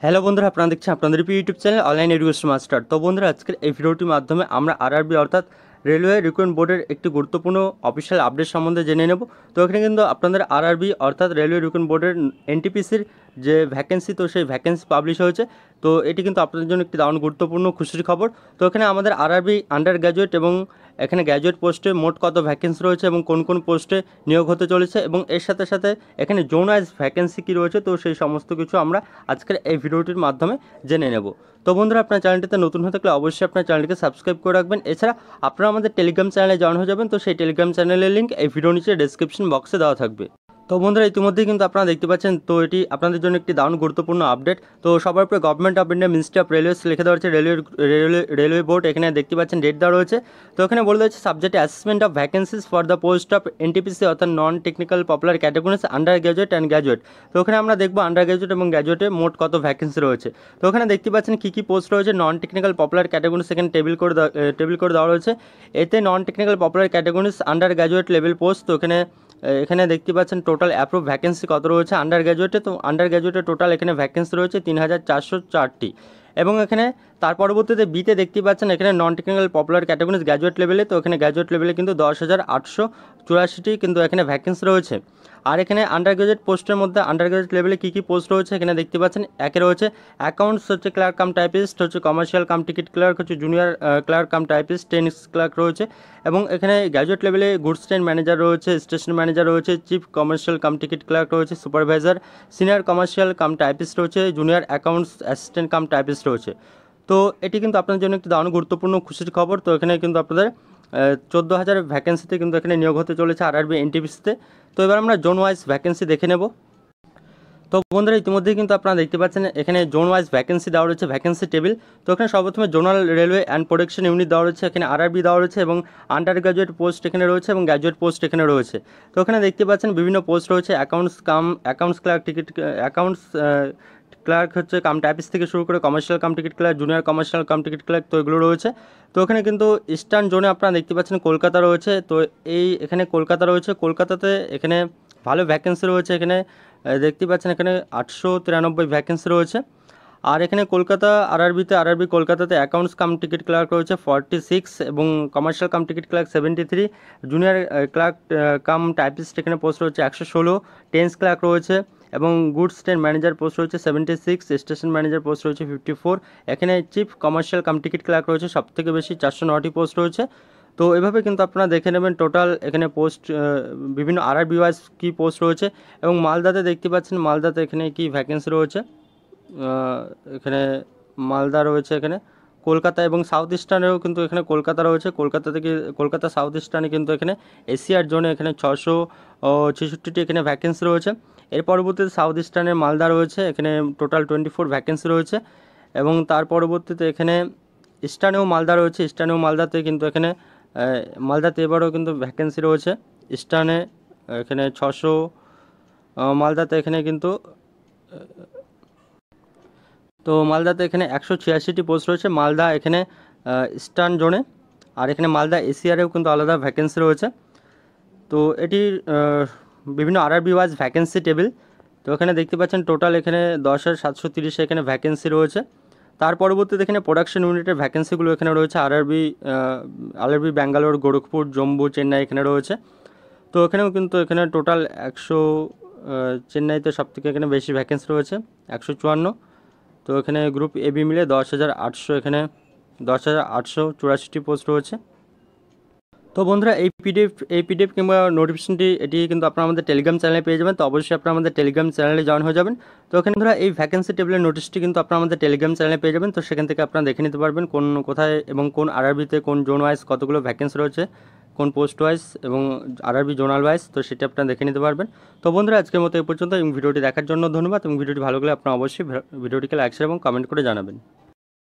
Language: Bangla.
হ্যালো বন্ধুরা, আপনারা দেখছেন আপনাদের YouTube channel online education master. তো বন্ধুরা, আজকের এই ভিডিওটির মাধ্যমে আমরা আরআরবি অর্থাৎ রেলওয়ে রিক্রুটমেন্ট বোর্ডের একটি গুরুত্বপূর্ণ অফিসিয়াল আপডেট সম্বন্ধে জেনে নেব। তো এখানে কিন্তু আপনাদের আরআরবি অর্থাৎ রেলওয়ে রিক্রুটমেন্ট বোর্ডের এনটিপিসির যে ভ্যাকেন্সি, তো সেই ভ্যাকেন্সি পাবলিশ হয়েছে। তো এটি কিন্তু আপনাদের জন্য একটি দারুণ গুরুত্বপূর্ণ খুশির খবর। তো এখানে আমাদের আরআরবি আন্ডার গ্র্যাজুয়েট এবং এখানে গ্র্যাজুয়েট পোস্টে মোট কত ভ্যাকেন্সি রয়েছে এবং কোন কোন পোস্টে নিয়োগ হতে চলেছে এবং এর সাথে সাথে এখানে জোন ওয়াইজ ভ্যাকেন্সি কী রয়েছে, তো সেই সমস্ত কিছু আমরা আজকের এই ভিডিওটির মাধ্যমে জেনে নেব। তো বন্ধুরা, আপনার চ্যানেলটিতে নতুন হয়ে থাকলে অবশ্যই আপনার চ্যানেলটিকে সাবস্ক্রাইব করে রাখবেন। এছাড়া আপনারা আমাদের টেলিগ্রাম চ্যানেলে জয়েন হয়ে যাবেন। তো সেই টেলিগ্রাম চ্যানেলের লিঙ্ক এই ভিডিও নিচে ডেসক্রিপশন বক্সে দেওয়া থাকবে। তো বন্ধুরা, ইতিমধ্যেই কিন্তু আপনারা দেখতে পাচ্ছেন, তো এটি আপনাদের জন্য একটি দারুণ গুরুত্বপূর্ণ আপডেট। তো সবার উপরে government of India ministry of railways লিখে দেওয়া হচ্ছে রেলওয়ে বোর্ড। এখানে দেখতে পাচ্ছেন ডেট দেওয়া রয়েছে। তো এখানে বলে দেওয়া হচ্ছে subject assessment of vacancies for the post of NTPC অর্থাৎ non technical popular categories undergraduate and graduate. তো ওখানে আমরা দেখবো আন্ডার গ্র্যাজুয়েট এবং গ্র্যাজুয়েটে মোট কত ভ্যাকেন্সি রয়েছে। তো ওখানে দেখতে পাচ্ছেন কী কী পোস্ট রয়েছে। নন টেকনিক্যাল পপুলার ক্যাটাগরিজ এখানে টেবিল করে দেওয়া রয়েছে। এতে নন technical popular categories under graduate level post. তো এখানে দেখতে পাচ্ছেন টোটাল অ্যাপ্রুভ ভ্যাকেন্সি কত রয়েছে আন্ডার গ্র্যাজুয়েটে। তো আন্ডার গ্র্যাজুয়েটে টোটাল এখানে ভ্যাকেন্সি রয়েছে 3404টি। এবং এখানে তার পরবর্তীতে বিতে দেখতে পাচ্ছেন এখানে নন টেকনিক্যাল পপুলার ক্যাটাগরিজ গ্র্যাজুয়েট লেভেলে। তো এখানে গ্র্যাজুয়েট লেভেলে কিন্তু 10,884টি কিন্তু এখানে ভ্যাকেন্সি রয়েছে। আর এখানে আন্ডার গ্র্যাজুয়েট পোস্টের মধ্যে আন্ডার গ্র্যাজুয়েট লেভেলে কী কী পোস্ট রয়েছে এখানে দেখতে পাচ্ছেন। একে রয়েছে অ্যাকাউন্টস হচ্ছে ক্লার্ক কাম টাইপিস্ট, হচ্ছে কমার্শিয়াল কাম টিকিট ক্লার্ক, হচ্ছে junior clerk cum typist, trains clerk রয়েছে। এবং এখানে গ্র্যাজুয়েট লেভেলে গুডস ট্রেন ম্যানেজার রয়েছে, স্টেশন ম্যানেজার রয়েছে, chief commercial cum ticket clerk রয়েছে, supervisor, senior commercial cum typist রয়েছে, junior accounts assistant cum typist রয়েছে। তো এটি কিন্তু আপনাদের জন্য একটি দারুণ গুরুত্বপূর্ণ খুশির খবর। তো এখানে কিন্তু আপনাদের 14,000 ভ্যাকেন্সিতে কিন্তু এখানে নিয়োগ হতে চলেছে আরআরবি এনটিপিসিতে। তো এবার আমরা জোন ওয়াইজ ভ্যাকেন্সি দেখে নেব। তো বন্ধুরা, ইতিমধ্যেই কিন্তু আপনারা দেখতে পাচ্ছেন এখানে জোন ওয়াইজ ভ্যাকেন্সি দেওয়া রয়েছে, ভ্যাকেন্সি টেবিল। তো এখানে সর্বপ্রথমে zonal railway and production unit দেওয়া রয়েছে, এখানে আরআরবি দেওয়া রয়েছে এবং আন্ডার গ্র্যাজুয়েট পোস্ট এখানে রয়েছে এবং গ্র্যাজুয়েট পোস্ট এখানে রয়েছে। তো এখানে দেখতে পাচ্ছেন বিভিন্ন পোস্ট রয়েছে, accounts clerk ticket accounts clerk হচ্ছে কাম টাইপিস্ট থেকে শুরু করে commercial cum ticket clerk, junior commercial cum ticket clerk, তো এগুলো রয়েছে। তো এখানে কিন্তু ইস্টার্ন জোনে আপনারা দেখতে পাচ্ছেন কলকাতা রয়েছে। তো এখানে কলকাতা রয়েছে, কলকাতাতে এখানে ভালো ভ্যাকেন্সি রয়েছে। এখানে দেখতে পাচ্ছেন এখানে 893 ভ্যাকেন্সি রয়েছে। আর এখানে কলকাতা আরআরবি কলকাতাতে অ্যাকাউন্টস কাম টিকিট ক্লার্ক রয়েছে 46 এবং commercial cum ticket clerk 73, junior clerk cum typist এখানে পোস্ট রয়েছে 116, টেন্স ক্লার্ক রয়েছে এবং গুডস ট্রেন ম্যানেজার পোস্ট রয়েছে 76, স্টেশন ম্যানেজার পোস্ট রয়েছে 54। এখানে chief commercial cum ticket clerk রয়েছে সবথেকে বেশি 409টি পোস্ট রয়েছে। তো এভাবে কিন্তু আপনারা দেখে নেবেন টোটাল এখানে পোস্ট বিভিন্ন আরআরবি ওয়াইজ কী পোস্ট রয়েছে। এবং মালদাতে দেখতে পাচ্ছেন মালদাতে এখানে কি ভ্যাকেন্সি রয়েছে। এখানে মালদা রয়েছে, এখানে কলকাতা এবং সাউথ ইস্টার্নেও কিন্তু এখানে কলকাতা রয়েছে। কলকাতা সাউথ ইস্টার্নে কিন্তু এখানে এশিয়ার জোনে এখানে 666টি এখানে ভ্যাকেন্সি রয়েছে। এর পরবর্তীতে সাউথ ইস্টার্নের মালদা রয়েছে, এখানে টোটাল 24 ভ্যাকেন্সি রয়েছে। এবং তার পরবর্তীতে এখানে ইস্টার্নেও মালদা রয়েছে, মালদাতে কিন্তু এখানে মালদাতে এবারও কিন্তু ভ্যাকেন্সি রয়েছে। ইস্টার্নে এখানে 600, মালদাতে এখানে কিন্তু তো মালদাতে এখানে 186টি পোস্ট রয়েছে মালদা এখানে ইস্টার্ন জোনে। আর এখানে মালদা এশিয়ারেও কিন্তু আলাদা ভ্যাকেন্সি রয়েছে। তো এটির বিভিন্ন আরআরবি ওয়াইজ ভ্যাকেন্সি টেবিল। তো এখানে দেখতে পাচ্ছেন টোটাল এখানে 10,730 এখানে ভ্যাকেন্সি রয়েছে। তার পরবর্তীতে এখানে প্রোডাকশন ইউনিটের ভ্যাকেন্সিগুলো এখানে রয়েছে আরআরবি ব্যাঙ্গালোর, গোরখপুর, জম্মু, চেন্নাই এখানে রয়েছে। তো এখানেও কিন্তু এখানে টোটাল 100, চেন্নাইতে সবথেকে এখানে বেশি ভ্যাকেন্সি রয়েছে 154। তো এখানে গ্রুপ এবি মিলে 10,800 এখানে 10,884টি পোস্ট রয়েছে। তো বন্ধুরা, এই পিডিএফ কিংবা নোটিফিকেশনটি এটি কিন্তু আপনারা আমাদের টেলিগ্রাম চ্যানেলে পেয়ে যাবেন। তো অবশ্যই আপনারা আমাদের টেলিগ্রাম চ্যানেলে জয়েন হয়ে যাবেন। তো এখানে বন্ধুরা এই ভ্যাকেন্সি টেবিলের নোটিশটি কিন্তু আপনারা আমাদের টেলিগ্রাম চ্যানেলে পেয়ে যাবেন। তো সেখান থেকে আপনারা দেখে নিতে পারবেন কোথায় এবং কোন আরআরবিতে কোন জোন ওয়াইজ কতগুলো ভ্যাকেন্সি রয়েছে, কোন পোস্ট ওয়াইজ এবং আরআরবি জোনাল ওয়াইজ, তো সেটা আপনারা দেখে নিতে পারবেন। তো বন্ধুরা, আজকের মতো এই পর্যন্ত এবং ভিডিওটি দেখার জন্য ধন্যবাদ। এবং ভিডিওটি ভালো লাগলে আপনারা অবশ্যই ভিডিওটিকে লাইক শেয়ার এবং কমেন্ট করে জানাবেন।